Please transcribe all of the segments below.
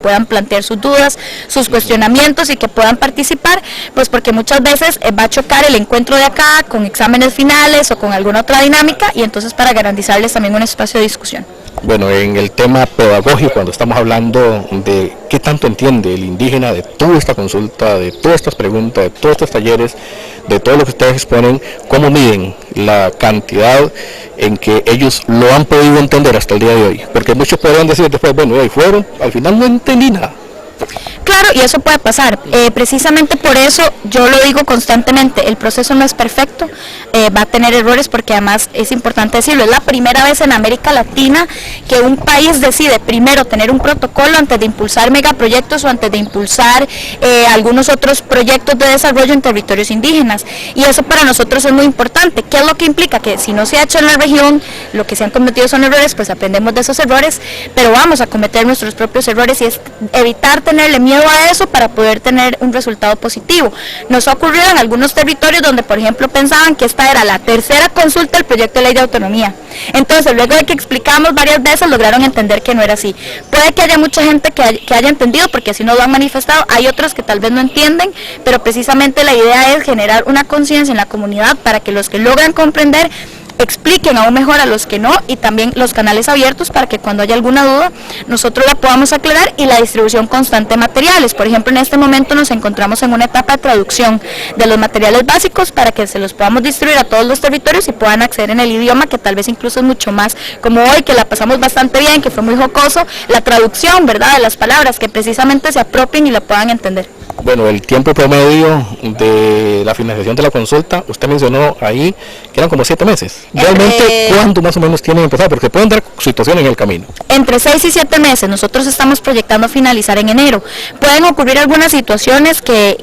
puedan plantear sus dudas, sus cuestionamientos y que puedan participar, pues porque muchas veces va a chocar el encuentro de acá con exámenes finales o con alguna otra dinámica, y entonces para garantizarles también un espacio de discusión. Bueno, en el tema pedagógico, cuando estamos hablando de qué tanto entiende el indígena de toda esta consulta, de todas estas preguntas, de todos estos talleres, de todo lo que ustedes exponen, ¿cómo miden la cantidad en que ellos lo han podido entender hasta el día de hoy? Porque muchos podrán decir después, bueno, ahí fueron, al final no entendí nada. Claro, y eso puede pasar. Precisamente por eso yo lo digo constantemente, el proceso no es perfecto, va a tener errores, porque además es importante decirlo, es la primera vez en América Latina que un país decide primero tener un protocolo antes de impulsar megaproyectos o antes de impulsar algunos otros proyectos de desarrollo en territorios indígenas, y eso para nosotros es muy importante. ¿Qué es lo que implica? Que si no se ha hecho en la región, lo que se han cometido son errores, pues aprendemos de esos errores, pero vamos a cometer nuestros propios errores, y es evitar tenerle miedo a eso para poder tener un resultado positivo. Nos ha ocurrido en algunos territorios donde, por ejemplo, pensaban que esta era la tercera consulta del proyecto de ley de autonomía. Entonces, luego de que explicamos varias veces, lograron entender que no era así. Puede que haya mucha gente que haya entendido, porque así nos lo han manifestado, hay otros que tal vez no entienden, pero precisamente la idea es generar una conciencia en la comunidad para que los que logran comprender expliquen aún mejor a los que no, y también los canales abiertos para que cuando haya alguna duda nosotros la podamos aclarar, y la distribución constante de materiales. Por ejemplo, en este momento nos encontramos en una etapa de traducción de los materiales básicos para que se los podamos distribuir a todos los territorios y puedan acceder en el idioma, que tal vez incluso es mucho más, como hoy que la pasamos bastante bien, que fue muy jocoso, la traducción, ¿verdad?, de las palabras, que precisamente se apropien y la puedan entender. Bueno, el tiempo promedio de la finalización de la consulta, usted mencionó ahí que eran como 7 meses. ¿Realmente cuánto más o menos tienen empezado? Porque pueden dar situaciones en el camino. Entre 6 y 7 meses, nosotros estamos proyectando finalizar en enero. Pueden ocurrir algunas situaciones que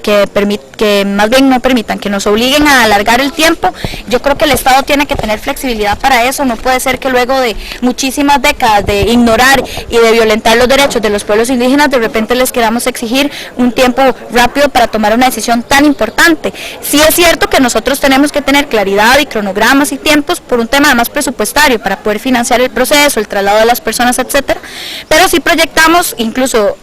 más bien no permitan, que nos obliguen a alargar el tiempo. Yo creo que el Estado tiene que tener flexibilidad para eso. No puede ser que luego de muchísimas décadas de ignorar y de violentar los derechos de los pueblos indígenas, de repente les queramos exigir un tiempo rápido para tomar una decisión tan importante. Sí es cierto que nosotros tenemos que tener claridad y cronogramas y tiempos por un tema además presupuestario para poder financiar el proceso, el traslado de las personas, etcétera, pero sí proyectamos, incluso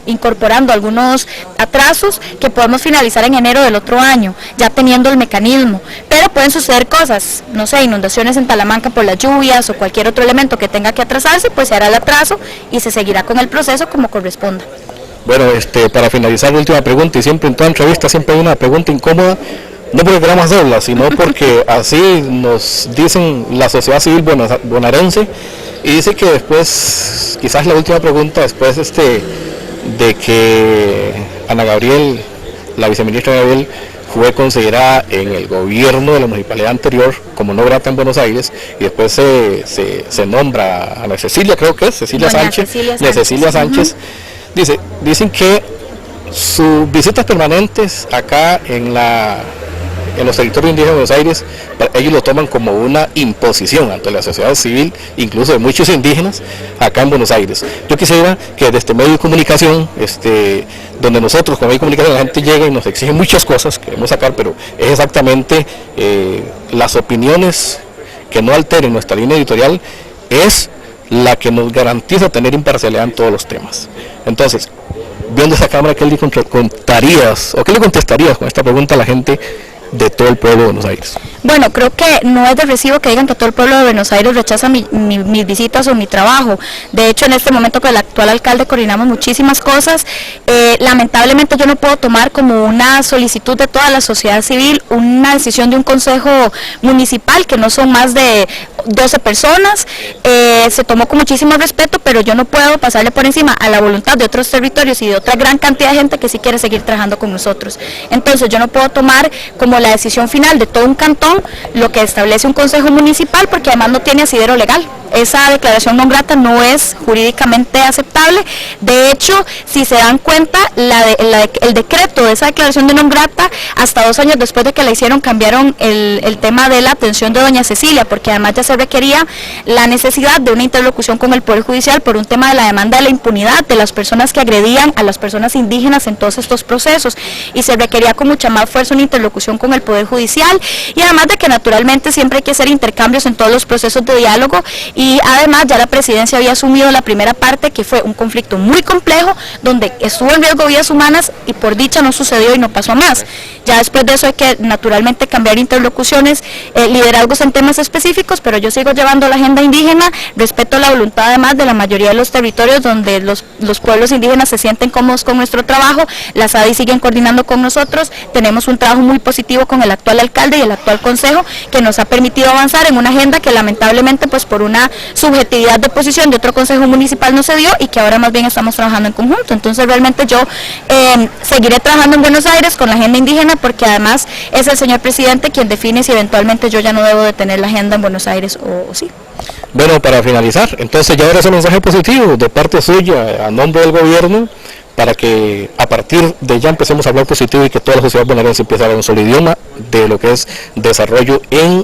incorporando algunos atrasos, que podemos finalizar en enero del otro año, ya teniendo el mecanismo. Pero pueden suceder cosas, no sé, inundaciones en Talamanca por las lluvias o cualquier otro elemento que tenga que atrasarse, pues se hará el atraso y se seguirá con el proceso como corresponda. Bueno, para finalizar, la última pregunta, y siempre en toda entrevista siempre hay una pregunta incómoda, no porque queramos hacerla, sino porque así nos dicen la sociedad civil bonaerense, y dice que después, quizás la última pregunta, después de que Ana Gabriel, la viceministra Gabriel, fue considerada en el gobierno de la municipalidad anterior como no grata en Buenos Aires, y después se nombra a Ana Cecilia, creo que es, Cecilia Sánchez. Dicen que sus visitas permanentes acá en los territorios indígenas de Buenos Aires, ellos lo toman como una imposición ante la sociedad civil, incluso de muchos indígenas acá en Buenos Aires. Yo quisiera que desde este medio de comunicación, donde nosotros como medio de comunicación la gente llega y nos exige muchas cosas que queremos sacar, pero es exactamente las opiniones que no alteren nuestra línea editorial, es la que nos garantiza tener imparcialidad en todos los temas. Entonces, viendo esa cámara, ¿qué le contarías o qué le contestarías con esta pregunta a la gente de todo el pueblo de Buenos Aires? Bueno, creo que no es de recibo que digan que todo el pueblo de Buenos Aires rechaza mis visitas o mi trabajo. De hecho, en este momento con el actual alcalde coordinamos muchísimas cosas. Lamentablemente yo no puedo tomar como una solicitud de toda la sociedad civil una decisión de un consejo municipal, que no son más de 12 personas. Se tomó con muchísimo respeto, pero yo no puedo pasarle por encima a la voluntad de otros territorios y de otra gran cantidad de gente que sí quiere seguir trabajando con nosotros. Entonces yo no puedo tomar como la decisión final de todo un cantón lo que establece un consejo municipal, porque además no tiene asidero legal. Esa declaración non grata no es jurídicamente aceptable. De hecho, si se dan cuenta, el decreto de esa declaración de non grata, hasta 2 años después de que la hicieron, cambiaron el tema de la atención de doña Cecilia, porque además ya se se requería la necesidad de una interlocución con el Poder Judicial por un tema de la demanda de la impunidad de las personas que agredían a las personas indígenas en todos estos procesos, y se requería con mucha más fuerza una interlocución con el Poder Judicial, y además de que naturalmente siempre hay que hacer intercambios en todos los procesos de diálogo, y además ya la presidencia había asumido la primera parte, que fue un conflicto muy complejo, donde estuvo en riesgo vidas humanas y por dicha no sucedió y no pasó a más. Ya después de eso hay que naturalmente cambiar interlocuciones, liderazgos en temas específicos, pero yo sigo llevando la agenda indígena, respeto la voluntad además de la mayoría de los territorios donde los pueblos indígenas se sienten cómodos con nuestro trabajo. Las ADI siguen coordinando con nosotros, tenemos un trabajo muy positivo con el actual alcalde y el actual consejo, que nos ha permitido avanzar en una agenda que lamentablemente pues por una subjetividad de posición de otro consejo municipal no se dio, y que ahora más bien estamos trabajando en conjunto. Entonces realmente yo seguiré trabajando en Buenos Aires con la agenda indígena, porque además es el señor presidente quien define si eventualmente yo ya no debo de tener la agenda en Buenos Aires o sí. Bueno, para finalizar, entonces ya ahora es un mensaje positivo de parte suya a nombre del gobierno, para que a partir de ya empecemos a hablar positivo y que toda la sociedad bonaerense empiece a hablar un solo idioma de lo que es desarrollo en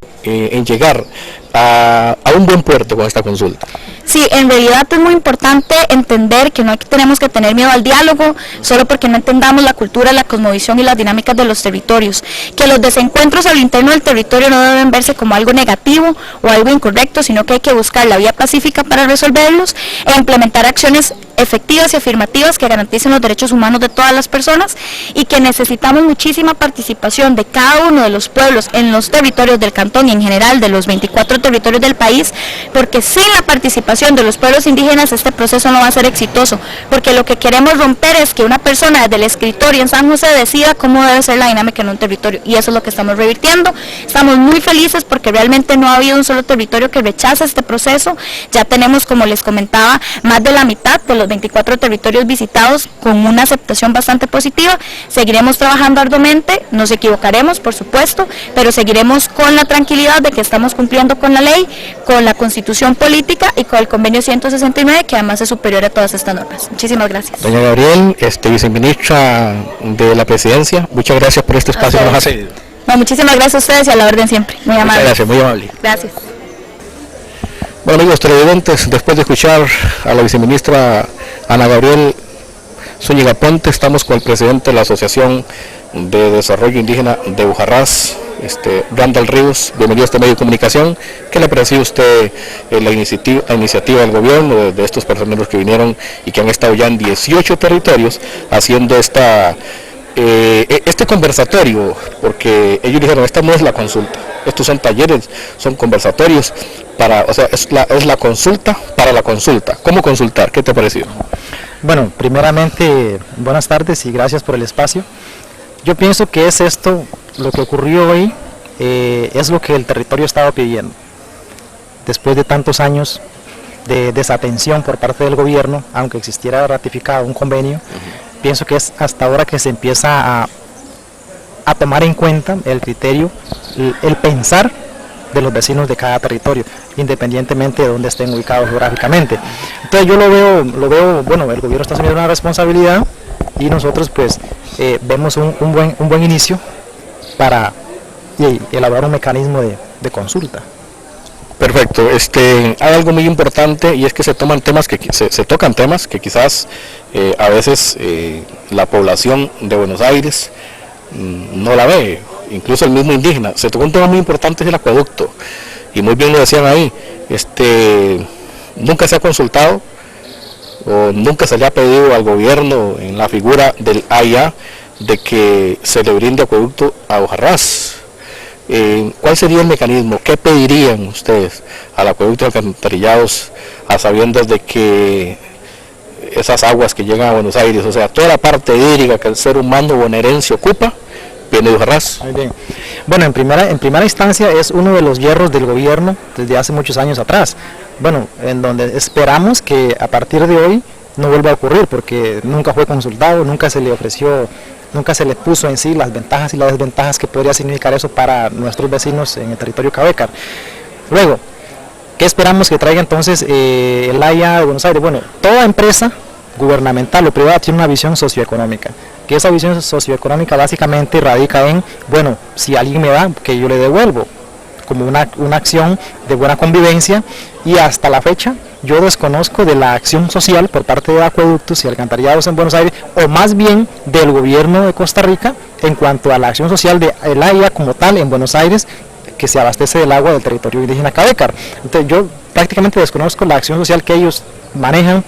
llegar a un buen puerto con esta consulta. Sí, en realidad es muy importante entender que no tenemos que tener miedo al diálogo solo porque no entendamos la cultura, la cosmovisión y las dinámicas de los territorios, que los desencuentros a lo interno del territorio no deben verse como algo negativo o algo incorrecto, sino que hay que buscar la vía pacífica para resolverlos e implementar acciones efectivas y afirmativas que garanticen los derechos humanos de todas las personas, y que necesitamos muchísima participación de cada uno de los pueblos en los territorios del cantón y en general de los 24 territorios del país, porque sin la participación de los pueblos indígenas este proceso no va a ser exitoso, porque lo que queremos romper es que una persona desde el escritorio en San José decida cómo debe ser la dinámica en un territorio, y eso es lo que estamos revirtiendo. Estamos muy felices porque realmente no ha habido un solo territorio que rechace este proceso. Ya tenemos, como les comentaba, más de la mitad de los 24 territorios visitados con una aceptación bastante positiva. Seguiremos trabajando arduamente, nos equivocaremos por supuesto, pero seguiremos con la tranquilidad de que estamos cumpliendo con la ley, con la constitución política y con el convenio 169, que además es superior a todas estas normas. Muchísimas gracias. Doña Gabriel, viceministra de la Presidencia, muchas gracias por este espacio que nos ha cedido. No, muchísimas gracias a ustedes y a la orden siempre. Muy amable. Muchas gracias, muy amable. Gracias. Bueno, amigos televidentes, después de escuchar a la viceministra Ana Gabriel Zúñiga Ponte, estamos con el presidente de la Asociación de Desarrollo Indígena de Ujarrás, Randall Ríos. Bienvenido a este medio de comunicación. ¿Qué le pareció a usted la iniciativa del gobierno, de estos personeros que vinieron y que han estado ya en 18 territorios haciendo este conversatorio? Porque ellos dijeron, esta no es la consulta, estos son talleres, son conversatorios, es la consulta para la consulta. ¿Cómo consultar? ¿Qué te pareció? Bueno, primeramente, buenas tardes y gracias por el espacio. Yo pienso que es esto, lo que ocurrió hoy, es lo que el territorio estaba pidiendo. Después de tantos años de desatención por parte del gobierno, aunque existiera ratificado un convenio, pienso que es hasta ahora que se empieza a tomar en cuenta el criterio, el pensar de los vecinos de cada territorio, independientemente de dónde estén ubicados geográficamente. Entonces yo lo veo, bueno, el gobierno está asumiendo una responsabilidad y nosotros pues vemos un buen inicio para elaborar un mecanismo de consulta. Perfecto. Hay algo muy importante, y es que se tocan temas que quizás a veces la población de Buenos Aires no la ve, incluso el mismo indígena. Se tocó un tema muy importante, es el acueducto, y muy bien lo decían ahí, nunca se ha consultado o nunca se le ha pedido al gobierno en la figura del AIA de que se le brinde acueducto a Ujarrás. ¿Cuál sería el mecanismo? ¿Qué pedirían ustedes al acueducto de Alcantarillados, a sabiendas de que esas aguas que llegan a Buenos Aires, o sea, toda la parte hídrica que el ser humano bonaerense ocupa, viene de Ujarrás? Muy bien. Bueno, en primera instancia es uno de los hierros del gobierno desde hace muchos años atrás. Bueno, en donde esperamos que a partir de hoy no vuelva a ocurrir, porque nunca fue consultado, nunca se le ofreció, nunca se le puso en sí las ventajas y las desventajas que podría significar eso para nuestros vecinos en el territorio Cabecar. Luego, ¿qué esperamos que traiga entonces el AIA de Buenos Aires? Bueno, toda empresa gubernamental o privada tiene una visión socioeconómica, que esa visión socioeconómica básicamente radica en, bueno, si alguien me da, que yo le devuelvo, como una acción de buena convivencia, y hasta la fecha yo desconozco de la acción social por parte de acueductos y alcantarillados en Buenos Aires, o más bien del gobierno de Costa Rica, en cuanto a la acción social del AIA como tal en Buenos Aires, que se abastece del agua del territorio indígena Cavécar. Entonces yo prácticamente desconozco la acción social que ellos manejan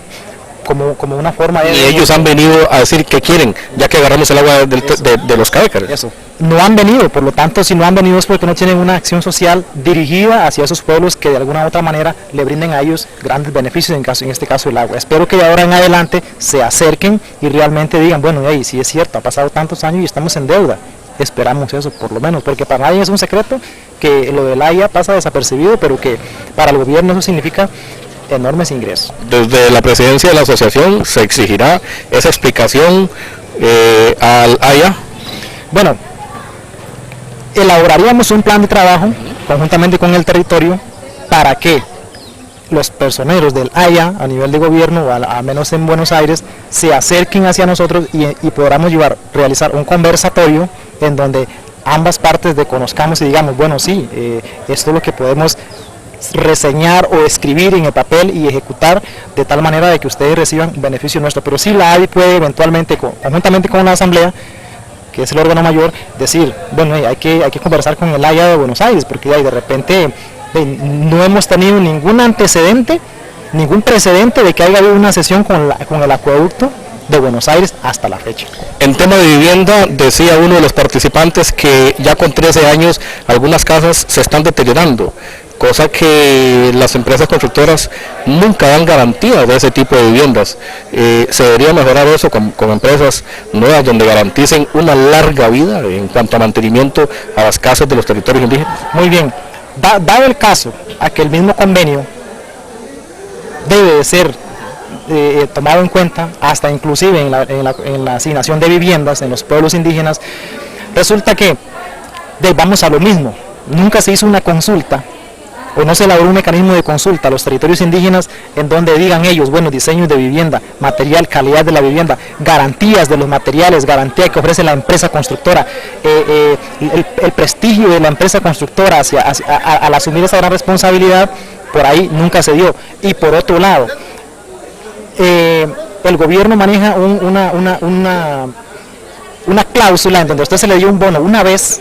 como una forma de... Y ellos han venido a decir que quieren, ya que agarramos el agua de los Cavécares. Eso. No han venido, por lo tanto, si no han venido es porque no tienen una acción social dirigida hacia esos pueblos que de alguna u otra manera le brinden a ellos grandes beneficios, en este caso el agua. Espero que de ahora en adelante se acerquen y realmente digan, bueno, hey, sí es cierto, ha pasado tantos años y estamos en deuda. Esperamos eso, por lo menos, porque para nadie es un secreto que lo del AIA pasa desapercibido, pero que para el gobierno eso significa enormes ingresos. Desde la presidencia de la asociación se exigirá esa explicación al AIA. Bueno, elaboraríamos un plan de trabajo conjuntamente con el territorio para que los personeros del AIA a nivel de gobierno, o a menos en Buenos Aires, se acerquen hacia nosotros y podamos realizar un conversatorio en donde ambas partes conozcamos y digamos, bueno, sí, esto es lo que podemos reseñar o escribir en el papel y ejecutar de tal manera de que ustedes reciban beneficio nuestro. Pero sí, la ADI puede eventualmente, conjuntamente con la asamblea, que es el órgano mayor, decir, bueno, hay que conversar con el AIA de Buenos Aires, porque de repente no hemos tenido ningún precedente de que haya habido una sesión con el acueducto de Buenos Aires hasta la fecha. En tema de vivienda, decía uno de los participantes que ya con 13 años algunas casas se están deteriorando, cosa que las empresas constructoras nunca dan garantía de ese tipo de viviendas. Se debería mejorar eso con empresas nuevas donde garanticen una larga vida en cuanto a mantenimiento a las casas de los territorios indígenas. Muy bien, dado el caso a que el mismo convenio debe de ser tomado en cuenta, hasta inclusive en la asignación de viviendas en los pueblos indígenas, resulta que vamos a lo mismo, nunca se hizo una consulta o no se elaboró un mecanismo de consulta a los territorios indígenas en donde digan ellos, bueno, diseños de vivienda, material, calidad de la vivienda, garantías de los materiales, garantía que ofrece la empresa constructora, el prestigio de la empresa constructora al asumir esa gran responsabilidad. Por ahí nunca se dio. Y por otro lado, el gobierno maneja una cláusula en donde a usted se le dio un bono una vez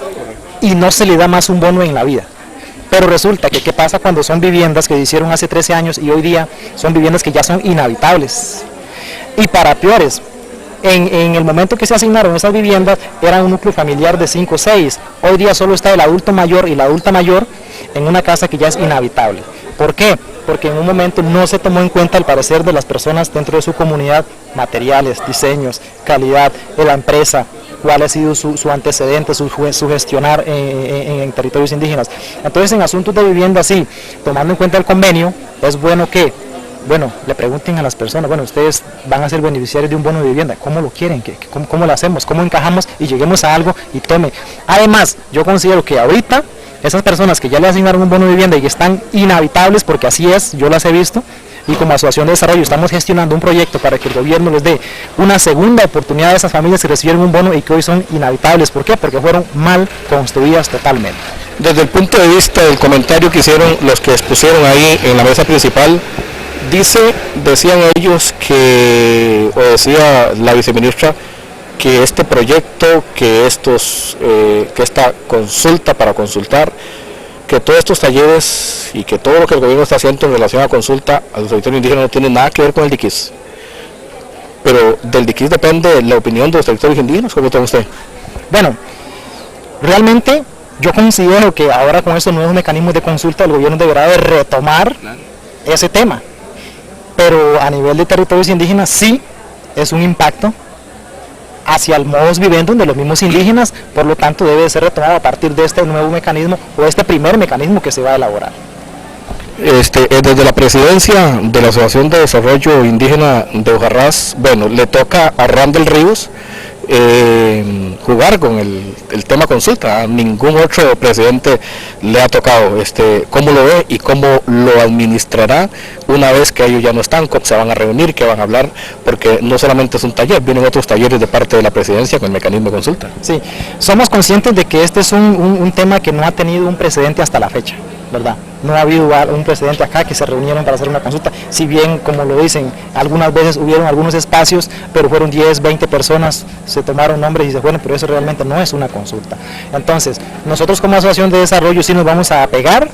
y no se le da más un bono en la vida. Pero resulta que ¿qué pasa cuando son viviendas que se hicieron hace 13 años y hoy día son viviendas que ya son inhabitables? Y para peores, en el momento que se asignaron esas viviendas era un núcleo familiar de 5 o 6. Hoy día solo está el adulto mayor y la adulta mayor en una casa que ya es inhabitable. ¿Por qué? Porque en un momento no se tomó en cuenta el parecer de las personas dentro de su comunidad, materiales, diseños, calidad de la empresa, cuál ha sido su antecedente, su gestionar en territorios indígenas. Entonces, en asuntos de vivienda, sí, tomando en cuenta el convenio, es bueno que, le pregunten a las personas, ustedes van a ser beneficiarios de un bono de vivienda, ¿cómo lo quieren? ¿Cómo lo hacemos? ¿Cómo encajamos? Y lleguemos a algo y tome. Además, yo considero que ahorita, esas personas que ya le asignaron un bono de vivienda y que están inhabitables, porque así es, yo las he visto, y como asociación de desarrollo estamos gestionando un proyecto para que el gobierno les dé una segunda oportunidad a esas familias que recibieron un bono y que hoy son inhabitables. ¿Por qué? Porque fueron mal construidas totalmente. Desde el punto de vista del comentario que hicieron los que expusieron ahí en la mesa principal, decían ellos que, o decía la viceministra, que este proyecto, que esta consulta para consultar, que todos estos talleres y que todo lo que el gobierno está haciendo en relación a consulta a los territorios indígenas no tiene nada que ver con el diquis. Pero del diquis depende la opinión de los territorios indígenas. ¿Cómo está usted? Bueno, realmente yo considero que ahora con estos nuevos mecanismos de consulta el gobierno deberá de retomar ese tema. Pero a nivel de territorios indígenas sí es un impacto hacia el modus vivendi de los mismos indígenas, por lo tanto debe ser retomado a partir de este nuevo mecanismo o este primer mecanismo que se va a elaborar. Desde la presidencia de la Asociación de Desarrollo Indígena de Hojarrás, le toca a Randall Ríos jugar con el tema consulta. A ningún otro presidente le ha tocado. ¿Cómo lo ve y cómo lo administrará una vez que ellos ya no están? ¿Cómo se van a reunir? ¿Qué van a hablar? Porque no solamente es un taller, vienen otros talleres de parte de la presidencia con el mecanismo de consulta. Sí, somos conscientes de que este es un tema que no ha tenido un precedente hasta la fecha, ¿verdad? No ha habido un precedente acá que se reunieron para hacer una consulta, si bien, como lo dicen, algunas veces hubieron algunos espacios, pero fueron 10, 20 personas, se tomaron nombres y se fueron, pero eso realmente no es una consulta. Entonces, nosotros como Asociación de Desarrollo sí nos vamos a apegar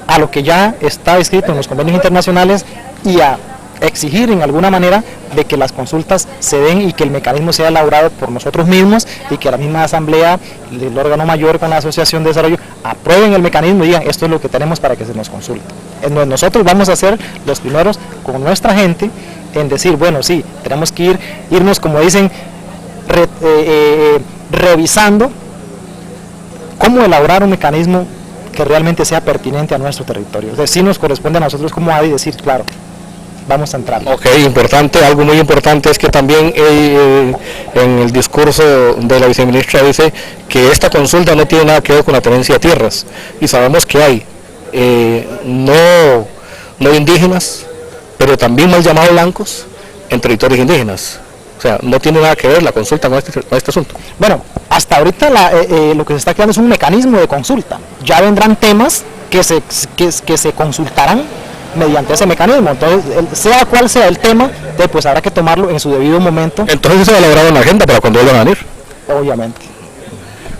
a lo que ya está escrito en los convenios internacionales y a exigir en alguna manera de que las consultas se den y que el mecanismo sea elaborado por nosotros mismos y que la misma asamblea, el órgano mayor con la Asociación de Desarrollo, aprueben el mecanismo y digan esto es lo que tenemos para que se nos consulte. Nosotros vamos a ser los primeros con nuestra gente en decir, bueno, sí, tenemos que irnos, como dicen, revisando cómo elaborar un mecanismo que realmente sea pertinente a nuestro territorio. O sea, sí nos corresponde a nosotros como ADI decir, claro, vamos a entrar. Ok, importante, algo muy importante es que también en el discurso de la viceministra dice que esta consulta no tiene nada que ver con la tenencia de tierras, y sabemos que hay no indígenas, pero también mal llamados blancos en territorios indígenas. O sea, no tiene nada que ver la consulta con este asunto. Bueno, hasta ahorita lo que se está creando es un mecanismo de consulta. Ya vendrán temas que se consultarán mediante ese mecanismo. Entonces, sea cual sea el tema, pues habrá que tomarlo en su debido momento. Entonces se va a elaborar una agenda para cuando vuelvan a venir. Obviamente.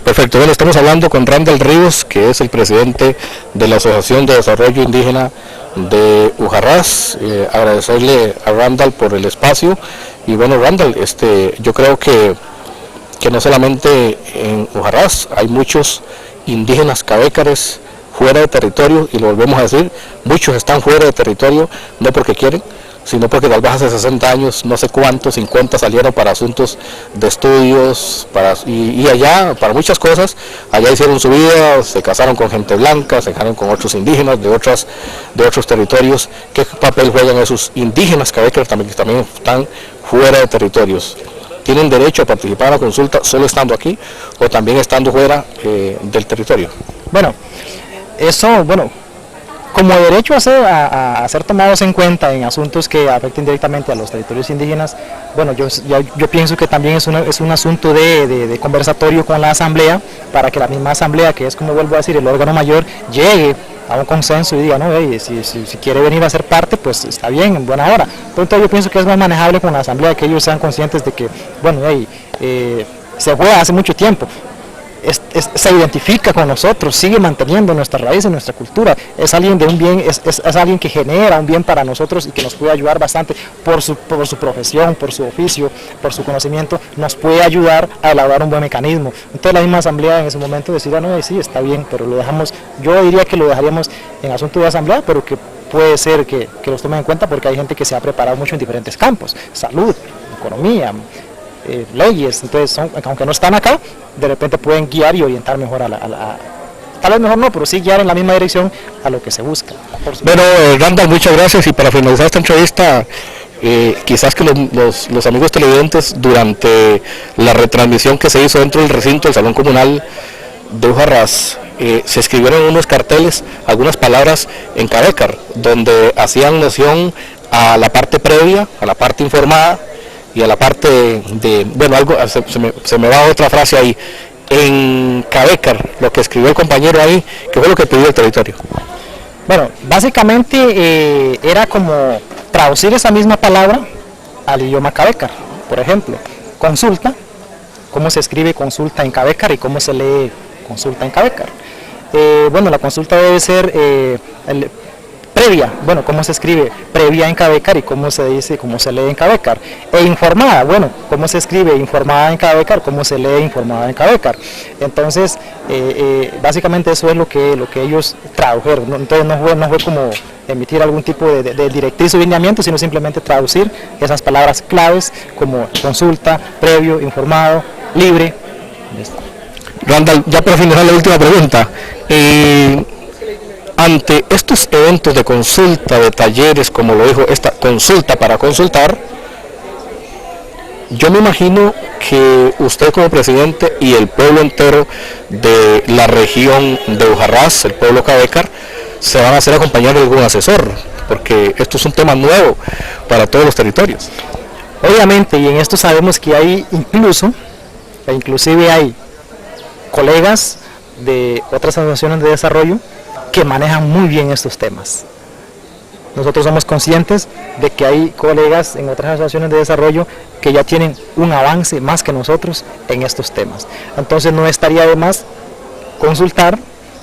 Perfecto. Bueno, estamos hablando con Randall Ríos, que es el presidente de la Asociación de Desarrollo Indígena de Ujarrás. Agradecerle a Randall por el espacio. Y bueno, Randall, yo creo que no solamente en Ujarrás, hay muchos indígenas cabécares fuera de territorio, y lo volvemos a decir, muchos están fuera de territorio, no porque quieren, sino porque tal vez hace 60 años, no sé cuántos, 50 salieron para asuntos de estudios, y allá, para muchas cosas, allá hicieron su vida, se casaron con gente blanca, se casaron con otros indígenas de otros territorios. ¿Qué papel juegan esos indígenas cabécares que también están fuera de territorios? ¿Tienen derecho a participar en la consulta solo estando aquí o también estando fuera del territorio? Bueno, eso, como derecho a ser tomados en cuenta en asuntos que afecten directamente a los territorios indígenas, yo pienso que también es un asunto de conversatorio con la asamblea, para que la misma asamblea, que es, como vuelvo a decir, el órgano mayor, llegue a un consenso y diga, no, si quiere venir a ser parte, pues está bien, en buena hora. Entonces yo pienso que es más manejable con la asamblea, que ellos sean conscientes de que, se fue hace mucho tiempo. Se identifica con nosotros, sigue manteniendo nuestras raíces, nuestra cultura, es alguien de un bien, es alguien que genera un bien para nosotros y que nos puede ayudar bastante por su profesión, por su oficio, por su conocimiento, nos puede ayudar a elaborar un buen mecanismo. Entonces la misma asamblea en ese momento decía, no, sí, está bien, pero lo dejamos, yo diría que lo dejaríamos en asunto de asamblea, pero que puede ser que los tomen en cuenta, porque hay gente que se ha preparado mucho en diferentes campos, salud, economía, leyes, entonces aunque no están acá, de repente pueden guiar y orientar mejor tal vez mejor no, pero sí guiar en la misma dirección a lo que se busca. Bueno, Randall, muchas gracias, y para finalizar esta entrevista, quizás que los amigos televidentes, durante la retransmisión que se hizo dentro del recinto del Salón Comunal de Ujarrás, se escribieron unos carteles, algunas palabras en cabécar, donde hacían mención a la parte previa, a la parte informada, y a la parte se me va otra frase ahí, en cabécar, lo que escribió el compañero ahí, que fue lo que pidió el territorio. Bueno, básicamente era como traducir esa misma palabra al idioma cabécar. Por ejemplo, consulta, cómo se escribe consulta en cabécar y cómo se lee consulta en cabécar. La consulta debe ser previa, cómo se escribe previa en cabécar y cómo se dice, cómo se lee en cabécar. E informada, cómo se escribe informada en cabécar, cómo se lee informada en cabécar. Entonces, básicamente eso es lo que ellos tradujeron. Entonces no fue como emitir algún tipo de directriz o lineamiento, sino simplemente traducir esas palabras claves como consulta, previo, informado, libre. Randall, ya para finalizar la última pregunta, ante estos eventos de consulta, de talleres, como lo dijo, esta consulta para consultar, Yo me imagino que usted como presidente y el pueblo entero de la región de Ujarrás, el pueblo Cabecar, se van a hacer acompañar de algún asesor, porque esto es un tema nuevo para todos los territorios. Obviamente, y en esto sabemos que hay inclusive hay colegas de otras asociaciones de desarrollo que manejan muy bien estos temas. Nosotros somos conscientes de que hay colegas en otras asociaciones de desarrollo que ya tienen un avance más que nosotros en estos temas. Entonces no estaría de más consultar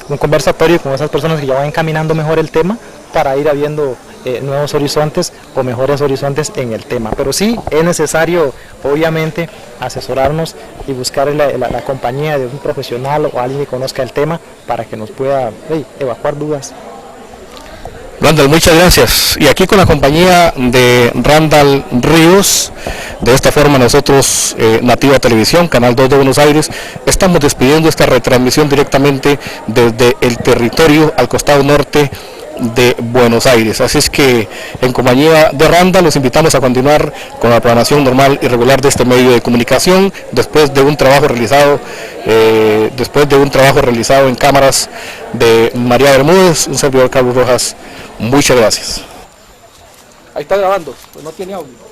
un conversatorio con esas personas que ya van encaminando mejor el tema para ir habiendo nuevos horizontes o mejores horizontes en el tema. Pero sí es necesario, obviamente, asesorarnos y buscar la compañía de un profesional o alguien que conozca el tema para que nos pueda evacuar dudas. Randall, muchas gracias. Y aquí con la compañía de Randall Ríos, de esta forma nosotros, Nativa Televisión, Canal 2 de Buenos Aires, estamos despidiendo esta retransmisión directamente desde el territorio al costado norte de Buenos Aires. Así es que en compañía de Randall los invitamos a continuar con la programación normal y regular de este medio de comunicación después de un trabajo realizado en cámaras de María Bermúdez, un servidor Carlos Rojas. Muchas gracias. Ahí está grabando, pues no tiene audio.